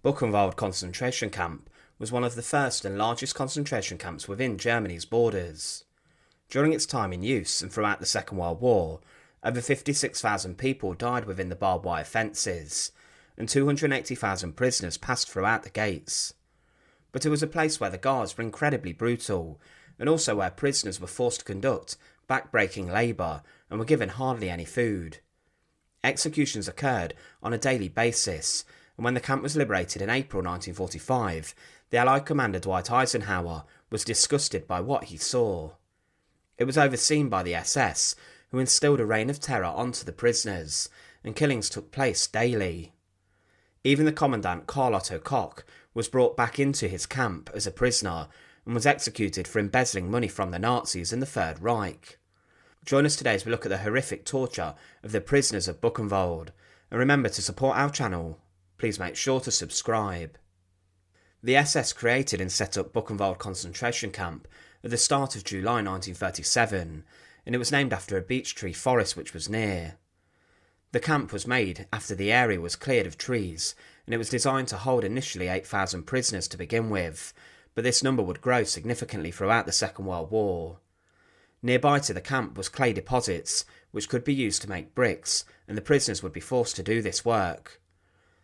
Buchenwald concentration camp was one of the first and largest concentration camps within Germany's borders. During its time in use and throughout the Second World War, over 56,000 people died within the barbed wire fences, and 280,000 prisoners passed throughout the gates. But it was a place where the guards were incredibly brutal, and also where prisoners were forced to conduct back-breaking labour and were given hardly any food. Executions occurred on a daily basis, and when the camp was liberated in April 1945, the Allied commander Dwight Eisenhower was disgusted by what he saw. It was overseen by the SS, who instilled a reign of terror onto the prisoners, and killings took place daily. Even the commandant Karl-Otto Koch was brought back into his camp as a prisoner and was executed for embezzling money from the Nazis in the Third Reich. Join us today as we look at the horrific torture of the prisoners of Buchenwald, and remember to support our channel. Please make sure to subscribe. The SS created and set up Buchenwald concentration camp at the start of July 1937, and it was named after a beech tree forest which was near. The camp was made after the area was cleared of trees, and it was designed to hold initially 8,000 prisoners to begin with, but this number would grow significantly throughout the Second World War. Nearby to the camp was clay deposits, which could be used to make bricks, and the prisoners would be forced to do this work.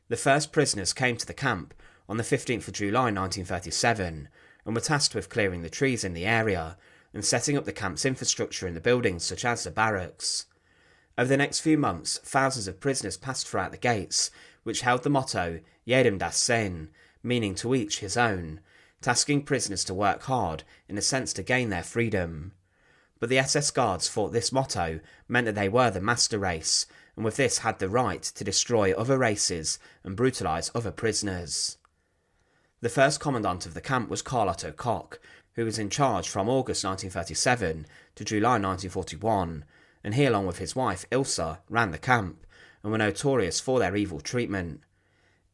The first prisoners came to the camp on the 15th of July 1937, and were tasked with clearing the trees in the area, and setting up the camp's infrastructure in the buildings such as the barracks. Over the next few months, thousands of prisoners passed throughout the gates, which held the motto, Jedem das Sein, meaning to each his own, tasking prisoners to work hard in a sense to gain their freedom. But the SS guards thought this motto meant that they were the master race, and with this had the right to destroy other races and brutalise other prisoners. The first commandant of the camp was Karl-Otto Koch, who was in charge from August 1937 to July 1941, and he along with his wife Ilse ran the camp, and were notorious for their evil treatment.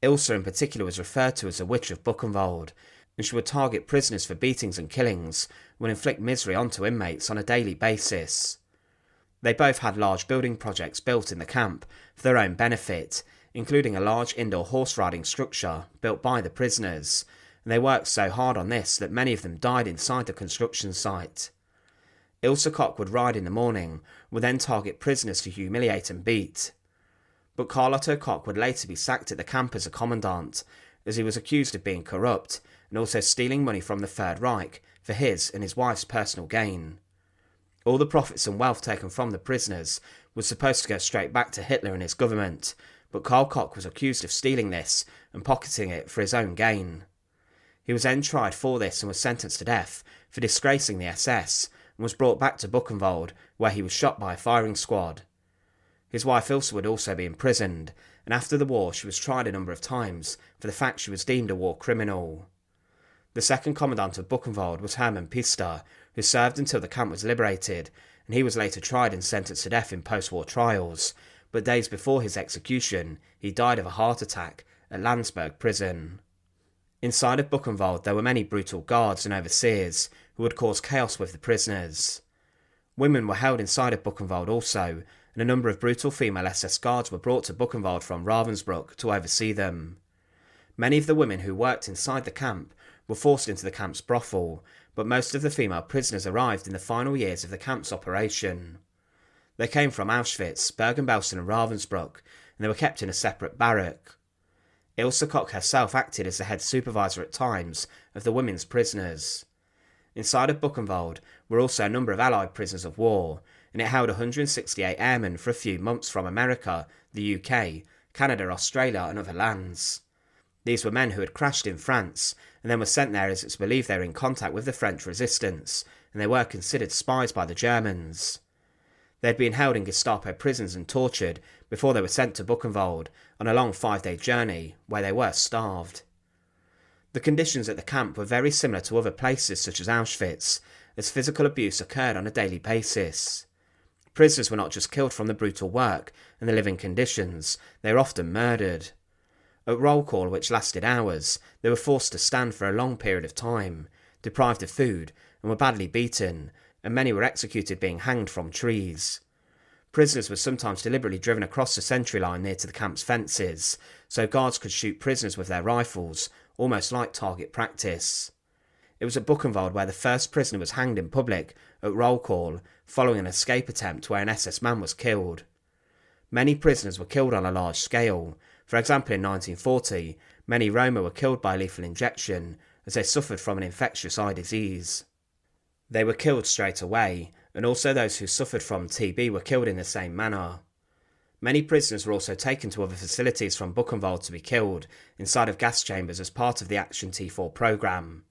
Ilse in particular was referred to as the Witch of Buchenwald, and she would target prisoners for beatings and killings, and would inflict misery onto inmates on a daily basis. They both had large building projects built in the camp for their own benefit, including a large indoor horse riding structure built by the prisoners, and they worked so hard on this that many of them died inside the construction site. Ilse Koch would ride in the morning, and would then target prisoners to humiliate and beat. But Karl-Otto Koch would later be sacked at the camp as a commandant, as he was accused of being corrupt and also stealing money from the Third Reich for his and his wife's personal gain. All the profits and wealth taken from the prisoners was supposed to go straight back to Hitler and his government, but Karl Koch was accused of stealing this and pocketing it for his own gain. He was then tried for this and was sentenced to death for disgracing the SS, and was brought back to Buchenwald, where he was shot by a firing squad. His wife Ilse would also be imprisoned, and after the war she was tried a number of times for the fact she was deemed a war criminal. The second commandant of Buchenwald was Hermann Pfister, who served until the camp was liberated, and he was later tried and sentenced to death in post-war trials, but days before his execution he died of a heart attack at Landsberg prison. Inside of Buchenwald there were many brutal guards and overseers who would cause chaos with the prisoners. Women were held inside of Buchenwald also, and a number of brutal female SS guards were brought to Buchenwald from Ravensbrück to oversee them. Many of the women who worked inside the camp were forced into the camp's brothel, but most of the female prisoners arrived in the final years of the camp's operation. They came from Auschwitz, Bergen-Belsen and Ravensbrück, and they were kept in a separate barrack. Ilse Koch herself acted as the head supervisor at times of the women's prisoners. Inside of Buchenwald were also a number of Allied prisoners of war, and it held 168 airmen for a few months from America, the UK, Canada, Australia and other lands. These were men who had crashed in France, and then were sent there as it's believed they were in contact with the French resistance, and they were considered spies by the Germans. They had been held in Gestapo prisons and tortured before they were sent to Buchenwald on a long 5-day journey, where they were starved. The conditions at the camp were very similar to other places such as Auschwitz, as physical abuse occurred on a daily basis. Prisoners were not just killed from the brutal work and the living conditions, they were often murdered. At roll call, which lasted hours, they were forced to stand for a long period of time, deprived of food, and were badly beaten, and many were executed being hanged from trees. Prisoners were sometimes deliberately driven across the sentry line near to the camp's fences, so guards could shoot prisoners with their rifles, almost like target practice. It was at Buchenwald where the first prisoner was hanged in public at roll call, following an escape attempt where an SS man was killed. Many prisoners were killed on a large scale. For example, in 1940, many Roma were killed by lethal injection as they suffered from an infectious eye disease. They were killed straight away, and also those who suffered from TB were killed in the same manner. Many prisoners were also taken to other facilities from Buchenwald to be killed inside of gas chambers as part of the Action T4 programme.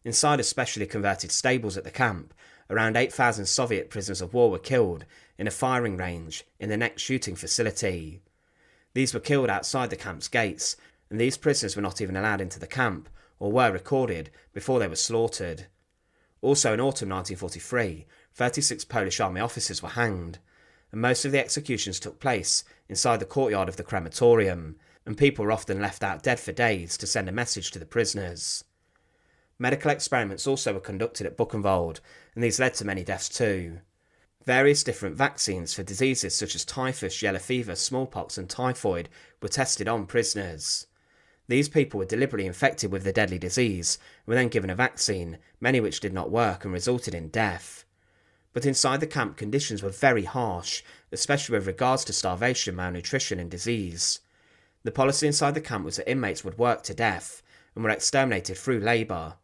Inside of specially converted stables at the camp, around 8,000 Soviet prisoners of war were killed in a firing range in the next shooting facility. These were killed outside the camp's gates, and these prisoners were not even allowed into the camp, or were recorded before they were slaughtered. Also in autumn 1943, 36 Polish army officers were hanged, and most of the executions took place inside the courtyard of the crematorium, and people were often left out dead for days to send a message to the prisoners. Medical experiments also were conducted at Buchenwald, and these led to many deaths too. Various different vaccines for diseases such as typhus, yellow fever, smallpox and typhoid were tested on prisoners. These people were deliberately infected with the deadly disease and were then given a vaccine, many which did not work and resulted in death. But inside the camp conditions were very harsh, especially with regards to starvation, malnutrition and disease. The policy inside the camp was that inmates would work to death and were exterminated through labour.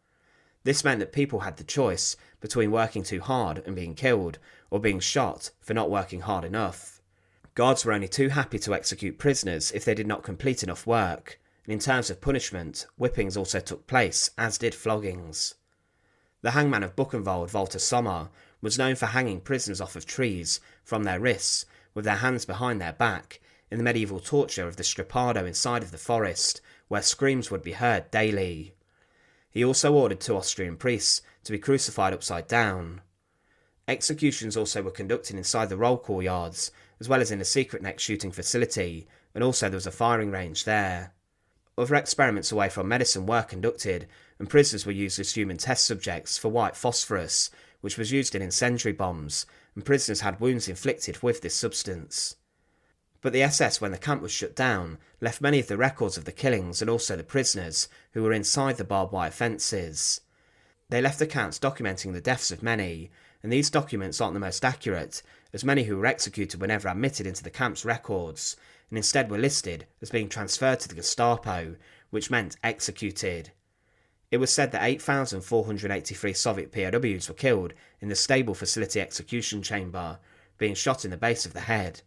This meant that people had the choice between working too hard and being killed, or being shot for not working hard enough. Guards were only too happy to execute prisoners if they did not complete enough work, and in terms of punishment, whippings also took place, as did floggings. The hangman of Buchenwald, Walter Sommer, was known for hanging prisoners off of trees from their wrists with their hands behind their back in the medieval torture of the Stripado inside of the forest, where screams would be heard daily. He also ordered 2 Austrian priests to be crucified upside down. Executions also were conducted inside the roll call yards, as well as in a secret next shooting facility, and also there was a firing range there. Other experiments away from medicine were conducted, and prisoners were used as human test subjects for white phosphorus, which was used in incendiary bombs, and prisoners had wounds inflicted with this substance. But the SS, when the camp was shut down, left many of the records of the killings and also the prisoners who were inside the barbed wire fences. They left accounts documenting the deaths of many, and these documents aren't the most accurate, as many who were executed were never admitted into the camp's records, and instead were listed as being transferred to the Gestapo, which meant executed. It was said that 8,483 Soviet POWs were killed in the stable facility execution chamber, being shot in the base of the head.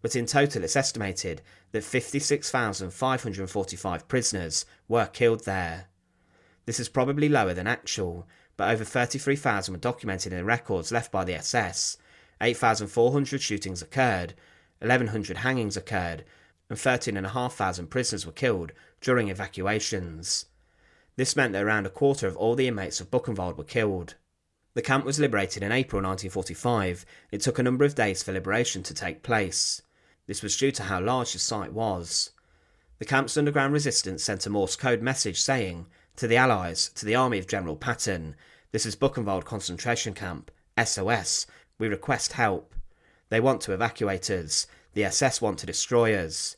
But in total it's estimated that 56,545 prisoners were killed there. This is probably lower than actual, but over 33,000 were documented in the records left by the SS, 8,400 shootings occurred, 1,100 hangings occurred, and 13,500 prisoners were killed during evacuations. This meant that around a quarter of all the inmates of Buchenwald were killed. The camp was liberated in April 1945. It took a number of days for liberation to take place. This was due to how large the site was. The camp's underground resistance sent a Morse code message saying, "To the Allies, to the army of General Patton, this is Buchenwald concentration camp, SOS, we request help. They want to evacuate us, the SS want to destroy us."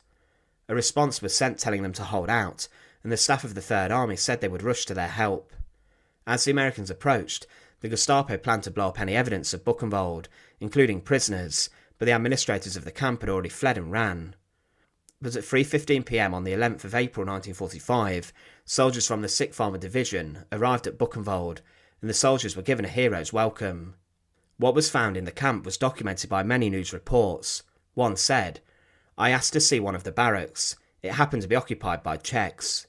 A response was sent telling them to hold out, and the staff of the Third Army said they would rush to their help. As the Americans approached, the Gestapo planned to blow up any evidence of Buchenwald, including prisoners, but the administrators of the camp had already fled and ran. But at 3:15 p.m. on the 11th of April 1945, soldiers from the 6th Armoured Division arrived at Buchenwald, and the soldiers were given a hero's welcome. What was found in the camp was documented by many news reports. One said, "I asked to see one of the barracks. It happened to be occupied by Czechs.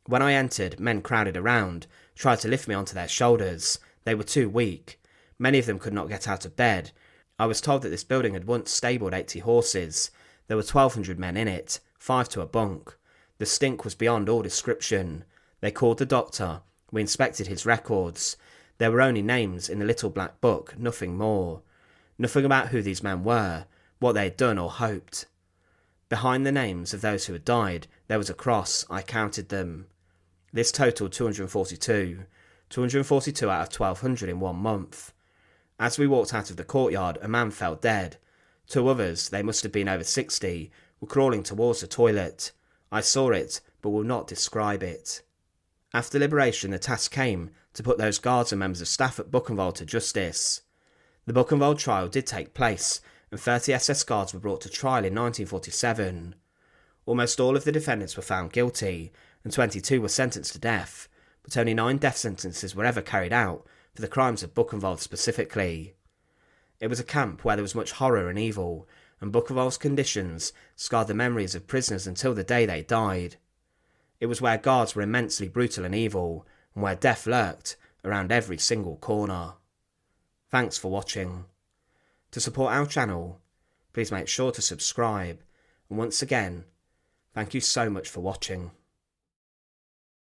When I entered, men crowded around, tried to lift me onto their shoulders. They were too weak. Many of them could not get out of bed. I was told that this building had once stabled 80 horses. There were 1,200 men in it, 5 to a bunk. The stink was beyond all description. They called the doctor. We inspected his records. There were only names in the little black book, nothing more. Nothing about who these men were, what they had done or hoped. Behind the names of those who had died, there was a cross. I counted them. This totaled 242. 242 out of 1,200 in 1 month. As we walked out of the courtyard, a man fell dead. Two others, they must have been over 60, were crawling towards the toilet. I saw it, but will not describe it. After liberation, the task came to put those guards and members of staff at Buchenwald to justice. The Buchenwald trial did take place, and 30 SS guards were brought to trial in 1947. Almost all of the defendants were found guilty, and 22 were sentenced to death, but only 9 death sentences were ever carried out for the crimes of Buchenwald specifically. It was a camp where there was much horror and evil, and Buchenwald's conditions scarred the memories of prisoners until the day they died. It was where guards were immensely brutal and evil, and where death lurked around every single corner. Thanks for watching. To support our channel, please make sure to subscribe, and once again, thank you so much for watching.